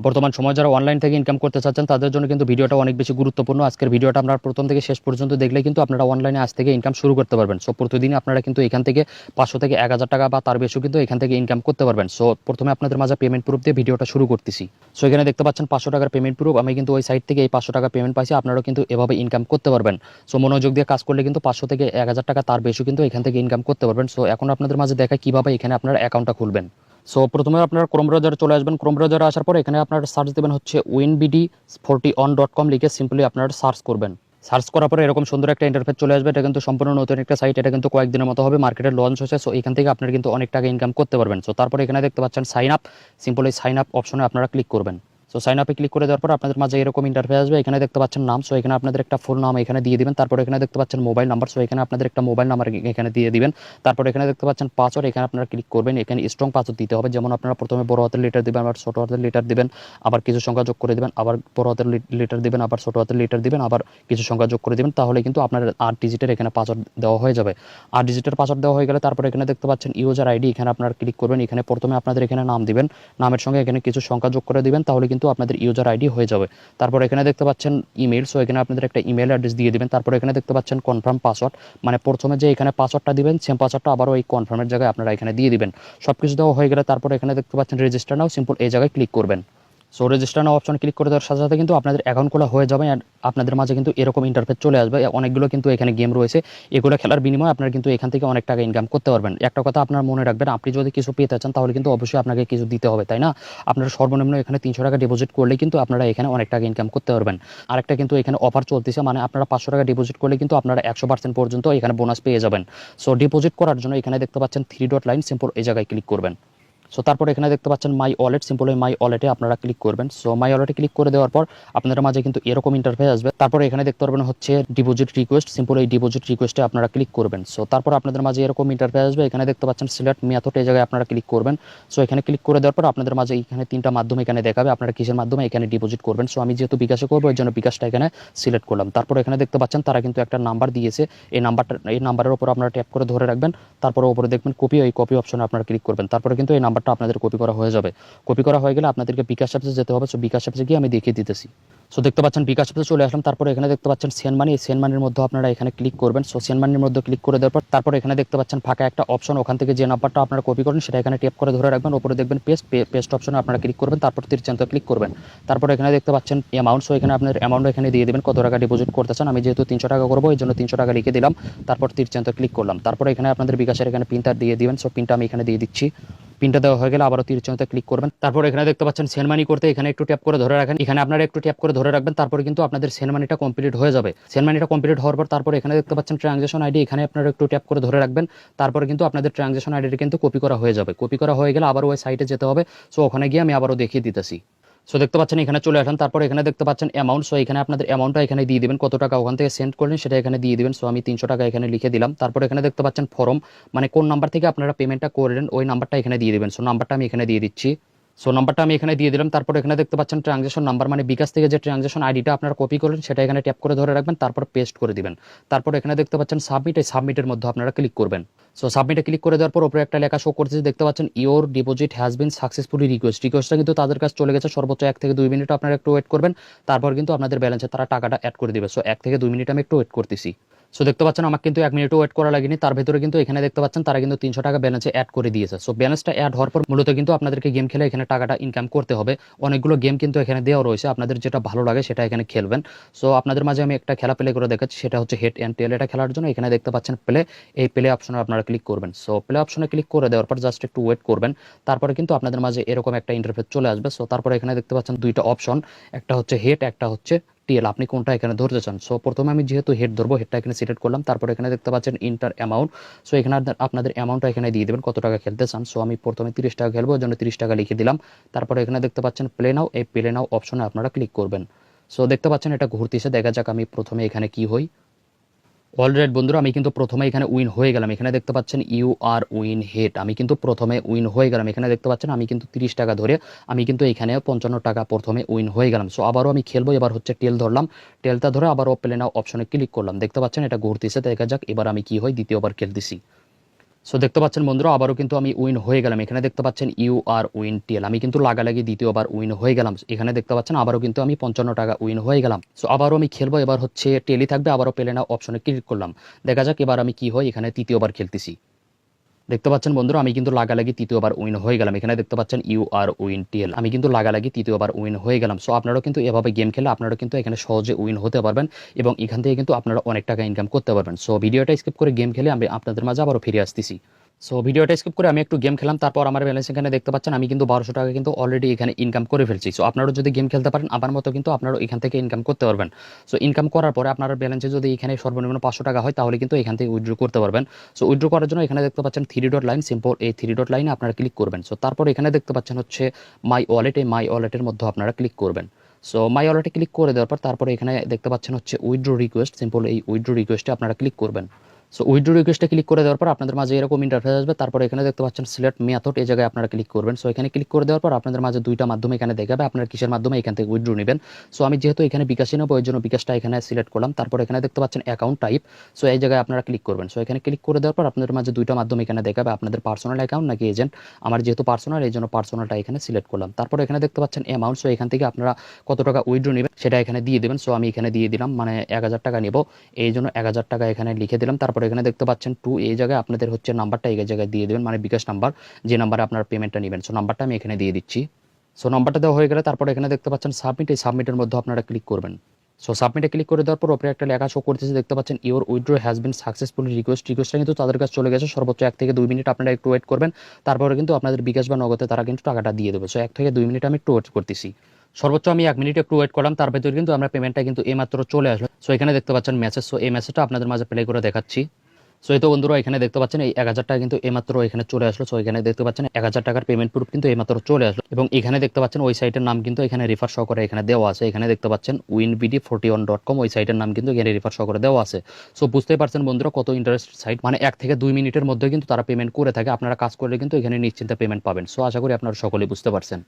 বর্তমান সময়ে যারা অনলাইন থেকে ইনকাম করতে চাচ্ছেন তাদের জন্য কিন্তু ভিডিওটা অনেক বেশি গুরুত্বপূর্ণ। আজকের ভিডিওটা আপনারা প্রথম থেকে শেষ পর্যন্ত দেখলে কিন্তু আপনারা অনলাইনে আজ থেকে ইনকাম শুরু করতে পারবেন। সো প্রতিদিন আপনারা কিন্তু এখান থেকে 500 থেকে 1000 টাকা বা তার বেশিও কিন্তু এখান থেকে ইনকাম করতে পারবেন। সো প্রথমে আপনাদের মাঝে পেমেন্ট প্রুফ দিয়ে ভিডিওটা শুরু করতেছি। সো এখানে দেখতে পাচ্ছেন 500 টাকার পেমেন্ট প্রুফ। আমি কিন্তু ওই সাইট থেকে এই 500 টাকা পেমেন্ট পাইছি। আপনারাও কিন্তু এভাবে ইনকাম করতে পারবেন। সো মনোযোগ দিয়ে কাজ করলে কিন্তু 500 থেকে 1000 টাকা তার বেশিও কিন্তু এখান থেকে ইনকাম করতে পারবেন। সো এখন আপনাদের মাঝে দেখা কিভাবে এখানে আপনারা অ্যাকাউন্টটা খুলবেন। সো প্রথমে আপনারা ক্রোম ব্রাউজারে চলে আসবেন। ক্রোম ব্রাউজারে আসার পর এখানে আপনারা সার্চ দেবেন হচ্ছে winbd40on.com লিখে সিম্পলি আপনারা সার্চ করবেন। সার্চ করার পরে এরকম সুন্দর একটা ইন্টারফেস চলে আসবে। এটা কিন্তু সম্পূর্ণ নতুন একটা সাইট। এটা কিন্তু কয়েকদিনের মতো হবে, মার্কেটে লঞ্চ হয়েছে। সো এখান থেকে আপনারা কিন্তু অনেক টাকা ইনকাম করতে পারবেন। সো তারপরে এখানে দেখতে পাচ্ছেন sign up, simply sign up অপশনে আপনারা ক্লিক করবেন। সো সাইন আপে ক্লিক করে দেওয়ার পর আপনাদের মাঝে এরকম ইন্টারফেস আসবে। এখানে দেখতে পাচ্ছেন নাম। সো এখানে আপনাদের একটা ফুল নাম এখানে দিয়ে দিবেন। তারপর এখানে দেখতে পাচ্ছেন মোবাইল নাম্বার। সো এখানে আপনাদের একটা মোবাইল নাম্বার এখানে দিয়ে দিবেন। তারপর এখানে দেখতে পাচ্ছেন পাসওয়ার্ড। এখানে আপনারা ক্লিক করবেন। এখানে স্ট্রং পাসওয়ার্ড দিতে হবে। যেমন আপনারা প্রথমে বড় হাতের লেটার দিবেন, আবার ছোট হাতের লেটার দিবেন, আবার কিছু সংখ্যা যোগ করে দিবেন, আবার বড় হাতের লেটার দিবেন, আবার ছোট হাতের লেটার দিবেন, আবার কিছু সংখ্যা যোগ করে দিবেন। তাহলে কিন্তু আপনার 8 ডিজিটের এখানে পাসওয়ার্ড দেওয়া হয়ে যাবে। 8 ডিজিটের পাসওয়ার্ড দেওয়া হয়ে গেলে তারপর এখানে দেখতে পাচ্ছেন ইউজার আইডি। এখানে আপনারা ক্লিক করবেন। এখানে প্রথমে আপনাদের এখানে নাম দিবেন, নামের সঙ্গে এখানে কিছু সংখ্যা যোগ করে দিবেন। তাহলে কিন্তু আপনাদের ইউজার আইডি হয়ে যাবে। তারপর এখানে দেখতে পাচ্ছেন ইমেল। সো এখানে আপনাদের একটা ইমেল অ্যাড্রেস দিয়ে দিবেন। তারপর এখানে দেখতে পাচ্ছেন কনফার্ম পাসওয়ার্ড, মানে প্রথমে যে এখানে পাসওয়ার্ডটা দিবেন সেম পাসওয়ার্ডটা আবারও এই কনফার্মের জায়গায় আপনারা এখানে দিয়ে দিবেন। সবকিছু দেওয়া হয়ে গেলে তারপর এখানে দেখতে পাচ্ছেন রেজিস্টার নাও, সিম্পল এই জায়গায় ক্লিক করবেন। সো রেজিস্টার নাও অপশন ক্লিক করে দেওয়ার সাথে সাথে কিন্তু আপনাদের অ্যাকাউন্ট খোলা হয়ে যাবে। আর আপনাদের মাঝে কিন্তু এরকম ইন্টারফেস চলে আসবে। অনেকগুলো কিন্তু এখানে গেম রয়েছে, এগুলো খেলার বিনিময়ে আপনারা কিন্তু এখান থেকে অনেক টাকা ইনকাম করতে পারবেন। একটা কথা আপনারা মনে রাখবেন, আপনি যদি কিছু পেতে চান তাহলে কিন্তু অবশ্যই আপনাকে কিছু দিতে হবে, তাই না? আপনারা সর্বনিম্ন এখানে 300 টাকা ডিপোজিট করলে কিন্তু আপনারা এখানে অনেক টাকা ইনকাম করতে পারবেন। আরেকটা কিন্তু এখানে অফার চলতেছে, মানে আপনারা 500 টাকা ডিপোজিট করলে কিন্তু আপনারা 100% পর্যন্ত এখানে বোনাস পেয়ে যাবেন। সো ডিপোজিট করার জন্য এখানে দেখতে পাচ্ছেন 3 ডট লাইন, সিম্পল এই জায়গায় ক্লিক করবেন। সো তারপর এখানে দেখতে পাচ্ছেন মাই ওয়ালেট, সিম্পল এই মাই ওয়ালেটে আপনারা ক্লিক করবেন। সো মাই ওয়ালেটে ক্লিক করে দেওয়ার পর আপনাদের মাঝে কিন্তু এরকম ইন্টারফেস আসবে। তারপর এখানে দেখতে পারবেন হচ্ছে ডিপোজিট রিকোয়েস্ট, সিম্পল এই ডিপোজিট রিকোয়েস্টে আপনারা ক্লিক করবেন। সো তারপর আপনাদের মাঝে এরকম ইন্টারফেস আসবে। এখানে দেখতে পাচ্ছেন সিলেক্ট মেথড, এই জায়গায় আপনারা ক্লিক করবেন। সো এখানে ক্লিক করে দেওয়ার পর আপনাদের মাঝে এখানে 3টা মাধ্যম এখানে দেখাবে, আপনারা কিসের মাধ্যমে এখানে ডিপোজিট করবেন। সো আমি যেহেতু বিকাশে করবো এর জন্য বিকাশটা এখানে সিলেক্ট করলাম। তারপর এখানে দেখতে পাচ্ছেন তারা কিন্তু একটা নাম্বার দিয়েছে, এই নাম্বারের উপর আপনারা ট্যাপ করে ধরে রাখবেন। তারপরে উপরে দেখবেন কপি, ওই কপি অপশনে আপনারা ক্লিক করবেন। তারপরে কিন্তু এই নাম্বারটা আপনাদের কপি করা হয়ে যাবে। কপি করা হয়ে গেলে আপনাদেরকে বিকাশ অ্যাপসে যেতে হবে। সো বিকাশ অ্যাপসে গিয়ে আমি দেখিয়ে দিতেছি। সো দেখতে পাচ্ছেন বিকাশ অ্যাপসে চলে আসলাম। তারপরে এখানে দেখতে পাচ্ছেন সেন্ড মানি, এই সেন্ড মানির মধ্যে আপনারা এখানে ক্লিক করবেন। সো সেন্ড মানির মধ্যে ক্লিক করে দেওয়ার পর তারপর এখানে দেখতে পাচ্ছেন ফাঁকা একটা অপশন, ওখান থেকে যে নাম্বারটা আপনারা কপি করেন সেটা এখানে ট্যাপ করে ধরে রাখবেন। উপরে দেখবেন পেস্ট অপশনে আপনারা ক্লিক করবেন। তারপর তীরচিহ্ন ক্লিক করবেন। তারপর এখানে দেখতে পাচ্ছেন অ্যামাউন্ট। সো এখানে আপনার অ্যামাউন্ট এখানে দিয়ে দেবেন, কত টাকা ডিপোজিট করতে চান। আমি যেহেতু 300 টাকা করবো এই জন্য 300 টাকা লিখে দিলাম। তারপর তীরচিহ্ন ক্লিক করলাম। তারপর এখানে আপনাদের বিকাশের এখানে পিনটা দিয়ে দিবেন। সো পিনটা আমি এখানে দিয়ে দিচ্ছি। পিনটা দেওয়া হয়ে গেলে আবারও তীরচিহ্নতে ক্লিক করবেন। তারপর এখানে দেখতে পাচ্ছেন সেন্ড মানি করতে এখানে একটু ট্যাপ করে ধরে রাখেন। এখানে আপনারা একটু ট্যাপ করে ধরে রাখবেন। তারপরে কিন্তু আপনাদের সেন্ড মানিটা কমপ্লিট হয়ে যাবে। সেন্ড মানিটা কমপ্লিট হওয়ার পর তারপর এখানে দেখতে পাচ্ছেন ট্রানজাকশন আইডি, এখানে আপনারা একটু ট্যাপ করে ধরে রাখবেন। তারপরে কিন্তু আপনাদের ট্রানজাকশন আইডিটা কিন্তু কপি করা হয়ে যাবে। কপি করা হয়ে গেলে আবার ওই সাইটে যেতে হবে। সো ওখানে গিয়ে আমি আবারও দেখিয়ে দিতেছি। সো দেখতে পাচ্ছেন এখানে চলে আসেন। তারপর এখানে দেখতে পাচ্ছেন অ্যামাউন্ট। সো এখানে আপনাদের অ্যামাউন্টটা এখানে দিয়ে দিবেন, কত টাকা ওখান থেকে সেন্ড করলেন সেটা এখানে দিয়ে দিবেন। সো আমি 300 টাকা এখানে লিখে দিলাম। তারপর এখানে দেখতে পাচ্ছেন ফর্ম, মানে কোন নাম্বার থেকে আপনারা পেমেন্টটা করলেন ওই নাম্বারটা এখানে দিয়ে দিবেন। সো নাম্বারটা আমি এখানে দিয়ে দিচ্ছি। সো নাম্বারটা আমি এখানে দিয়ে দিলাম। তারপর এখানে দেখতে পাচ্ছেন ট্রানজাকশন নাম্বার, মানে বিকাশ থেকে যে ট্রানজাকশন আইডিটা আপনারা কপি করলেন সেটা এখানে ট্যাপ করে ধরে রাখবেন। তারপর পেস্ট করে দিবেন। তারপর এখানে দেখতে পাচ্ছেন সাবমিট, এই সাবমিটের মধ্যে আপনারা ক্লিক করবেন। সো সাবমিটে ক্লিক করে দেওয়ার পর উপরে একটা লেখা শো করতেছে, দেখতে পাচ্ছেন your deposit has been successfully রিকোয়েস্টটা কিন্তু তাদের কাছে চলে গেছে। সর্বোচ্চ 1 থেকে 2 মিনিট আপনারা একটু ওয়েট করবেন। তারপর কিন্তু আপনাদের ব্যালেন্সে তারা টাকাটা অ্যাড করে দিবে। সো 1 থেকে 2 মিনিট আমি একটু ওয়েট করতেছি। সো দেখতে পাচ্ছেন আমার কিন্তু 1 মিনিটও ওয়েট করা লাগেনি। তার ভেতরে কিন্তু এখানে দেখতে পাচ্ছেন তারা কিন্তু 300 টাকা ব্যালেন্সে অ্যাড করে দিয়েছে। সো ব্যালেন্সটা অ্যাড হওয়ার পর মূলত কিন্তু আপনাদেরকে গেম খেলে এখানে টাকাটা ইনকাম করতে হবে। অনেকগুলো গেম কিন্তু এখানে দেওয়া রয়েছে, আপনাদের যেটা ভালো লাগে সেটা এখানে খেলবেন। সো আপনাদের মাঝে আমি একটা খেলা প্লে করে দেখাচ্ছি, সেটা হচ্ছে হেড অ্যান্ড টেল। এটা খেলার জন্য এখানে দেখতে পাচ্ছেন প্লে, এই প্লে অপশনে আপনারা ক্লিক করবেন। সো প্লে অপশনে ক্লিক করে দেওয়ার পর জাস্ট একটু ওয়েট করবেন। তারপরে কিন্তু আপনাদের মাঝে এরকম একটা ইন্টারফেস চলে আসবে। সো তারপরে এখানে দেখতে পাচ্ছেন 2টা অপশন, একটা হচ্ছে হেড, একটা হচ্ছে টিএল, আপনি কোনটা এখানে ধরতে চান। সো প্রথমে আমি যেহেতু হেড ধরবো, হেডটা এখানে সিলেক্ট করলাম। তারপর এখানে দেখতে পাচ্ছেন ইন্টার অ্যামাউন্ট। সো এখানে আপনাদের অ্যামাউন্টটা এখানে দিয়ে দেবেন, কত টাকা খেলতে চান। সো আমি প্রথমে 30 টাকা খেলবো, ওই জন্য 30 টাকা লিখে দিলাম। তারপরে এখানে দেখতে পাচ্ছেন প্লে নাও, এই প্লে নাও অপশনে আপনারা ক্লিক করবেন। সো দেখতে পাচ্ছেন এটা ঘুরতেছে, দেখা যাক আমি প্রথমে এখানে কি হই। অলরাইট বন্ধুরা, আমি কিন্তু প্রথমে এখানে উইন হয়ে গেলাম। এখানে দেখতে পাচ্ছেন ইউ আর উইন হেড, আমি কিন্তু প্রথমে উইন হয়ে গেলাম। এখানে দেখতে পাচ্ছেন আমি কিন্তু 30 টাকা ধরে আমি কিন্তু এখানে 55 টাকা প্রথমে উইন হয়ে গেলাম। সো আবারও আমি খেলবো, এবার হচ্ছে টেল ধরলাম। টেলটা ধরে আবারও প্লে নাও অপশনে ক্লিক করলাম। দেখতে পাচ্ছেন এটা ঘুরতেছে, দেখা যাক এবার আমি কি হই, দ্বিতীয়বার খেলতেছি। সো দেখতে পাচ্ছেন বন্ধুরা আবারও কিন্তু আমি উইন হয়ে গেলাম। এখানে দেখতে পাচ্ছেন ইউ আর উইন টেল, আমি কিন্তু লাগালাগি দ্বিতীয়বার উইন হয়ে গেলাম। এখানে দেখতে পাচ্ছেন আবারও কিন্তু আমি 55 টাকা উইন হয়ে গেলাম। সো আবারও আমি খেলবো, এবার হচ্ছে টেলি থাকবে, আবারও পেলে না অপশনে ক্লিক করলাম। দেখা যাক এবার আমি কি হয়, এখানে তৃতীয়বার খেলতেছি। দেখতে পাচ্ছেন বন্ধুরা আমি কিন্তু লাগালাগি তৃতীয়বার উইন হয়ে গেলাম। এখানে দেখতে পাচ্ছেন ইউ আর উইন টেল, আমি কিন্তু লাগালাগি তৃতীয়বার উইন হয়ে গেলাম। সো আপনারাও কিন্তু এভাবে গেম খেলে আপনারা কিন্তু এখানে সহজে উইন হতে পারবেন এবং এখান থেকে কিন্তু আপনারা অনেক টাকা ইনকাম করতে পারবেন। সো ভিডিওটা স্কিপ করে গেম খেলে আমি আপনাদের মাঝে আবারও ফিরে আসতেছি। সো ভিডিওটা স্কিপ করে আমি একটু গেম খেলাম, তারপর আমার ব্যালেন্স এখানে দেখতে পাচ্ছেন আমি কিন্তু 1200 টাকা কিন্তু অলরেডি এখানে ইনকাম করে ফেলছি। সো আপনারাও যদি গেম খেলতে পারেন আমার মতো কিন্তু আপনারাও এখান থেকে ইনকাম করতে পারবেন। সো ইনকাম করার পরে আপনার ব্যালেন্সে যদি এখানে সর্বনিম্ন 500 টাকা হয় তাহলে কিন্তু এখান থেকে উইথড্র করতে পারবেন। সো উইথড্র করার জন্য এখানে দেখতে পাচ্ছেন 3 ডট লাইন, সিম্পল এই 3 ডট লাইনে আপনারা ক্লিক করবেন। সো তারপর এখানে দেখতে পাচ্ছেন হচ্ছে মাই ওয়ালেট, এই মাই ওয়ালেটের মধ্যে আপনারা ক্লিক করবেন। সো মাই ওয়ালেটে ক্লিক করে দেওয়ার পর তারপরে এখানে দেখতে পাচ্ছেন হচ্ছে উইথড্র রিকোয়েস্ট, সিম্পল এই উইথড্র রিকোয়েস্টে আপনারা ক্লিক করবেন। সো উইথড্র রিকোয়েস্টে ক্লিক করে দেওয়ার পর আপনাদের মাঝে এরকম ইন্টারফেস আসবে। তারপরে এখানে দেখতে পাচ্ছেন সিলেক্ট মেথড, এই জায়গায় আপনারা ক্লিক করবেন। সো এখানে ক্লিক করে দেওয়ার পর আপনাদের মাঝে দুইটা মাধ্যমে এখানে দেখাবে আপনারা কিসের মাধ্যমে এখান থেকে উইথড্র নেবেন। সো আমি যেহেতু এখানে বিকাশে নেবো ওই জন্য বিকাশটা এখানে সিলেক্ট করলাম। তারপর এখানে দেখতে পাচ্ছেন অ্যাকাউন্ট টাইপ, সো এই জায়গায় আপনারা ক্লিক করবেন। সো এখানে ক্লিক করে দেওয়ার পর আপনাদের মাঝে দুইটা মাধ্যম এখানে দেখাবে আপনাদের পার্সোনাল অ্যাকাউন্ট নাকি এজেন্ট। আমার যেহেতু পার্সোনাল এই জন্য পার্সোনালটা এখানে সিলেক্ট করলাম। তারপর এখানে দেখতে পাচ্ছেন অ্যামাউন্ট, সো এখান থেকে আপনারা কত টাকা উইথড্র নেবেন সেটা এখানে দিয়ে দেবেন। সো আমি এখানে দিয়ে দিলাম মানে 1000 টাকা নেব, এই জন্য 1000 টাকা এখানে লিখে দিলাম। তারপর এখানে দেখতে পাচ্ছেন টু, এই জায়গায় আপনাদের হচ্ছে নাম্বারটা এই জায়গায় দিয়ে দেবেন, মানে বিকাশ নাম্বার যে নাম্বারে আপনার পেমেন্টটা নেবেন। সো নাম্বারটা আমি এখানে দিয়ে দিচ্ছি। সো নাম্বারটা দেওয়া হয়ে গেলে তারপর এখানে দেখতে পাচ্ছেন সাবমিট, এই সাবমিটের মধ্যে আপনারা ক্লিক করবেন। সো সাবমিটে ক্লিক করে দেওয়ার পর ওপরে একটা লেখা শো করতেছে, দেখতে পাচ্ছেন your withdraw has been successfully রিকোয়েস্টটা কিন্তু তাদের কাছে চলে গেছে। সর্বোচ্চ 1 থেকে 2 মিনিট আপনারা একটু ওয়েট করবেন, তারপরে কিন্তু আপনাদের বিকাশ বা নগদে তারা কিন্তু টাকাটা দিয়ে দেবে। সো 1 থেকে 2 মিনিট আমি একটু ওয়েট করতেছি। সর্বোচ্চ আমি 1 মিনিট একটু ওয়েট করলাম, তার ভেতরে কিন্তু আমরা পেমেন্টটা কিন্তু এইমাত্র চলে আসলো। সো এখানে দেখতে পাচ্ছেন মেসেজ, সো এই মেসেজটা আপনাদের মাঝে প্লে করে দেখাচ্ছি। সো এই তো বন্ধুরা এখানে দেখতে পাচ্ছেন এই 1000 টাকা কিন্তু এইমাত্র এখানে চলে আসলো। সো এখানে দেখতে পাচ্ছেন 1000 টাকার পেমেন্ট প্রুফ কিন্তু এইমাত্র চলে আসলো এবং এখানে দেখতে পাচ্ছেন ওই সাইটের নাম কিন্তু এখানে রেফার সহকারে এখানে দেওয়া আছে। এখানে দেখতে পাচ্ছেন winbd41.com, ওই সাইটের নাম কিন্তু এখানে রেফার সহকারে দেওয়া আছে। সো বুঝতেই পারছেন বন্ধুরা কত ইন্টারেস্টেড সাইট, মানে 1 থেকে 2 মিনিটের মধ্যে কিন্তু তারা পেমেন্ট করে থাকে। আপনারা কাজ করলে কিন্তু এখানে নিশ্চিন্তে পেমেন্ট পাবেন। সো আশা করি আপনারা সকলেই বুঝতে পারছেন।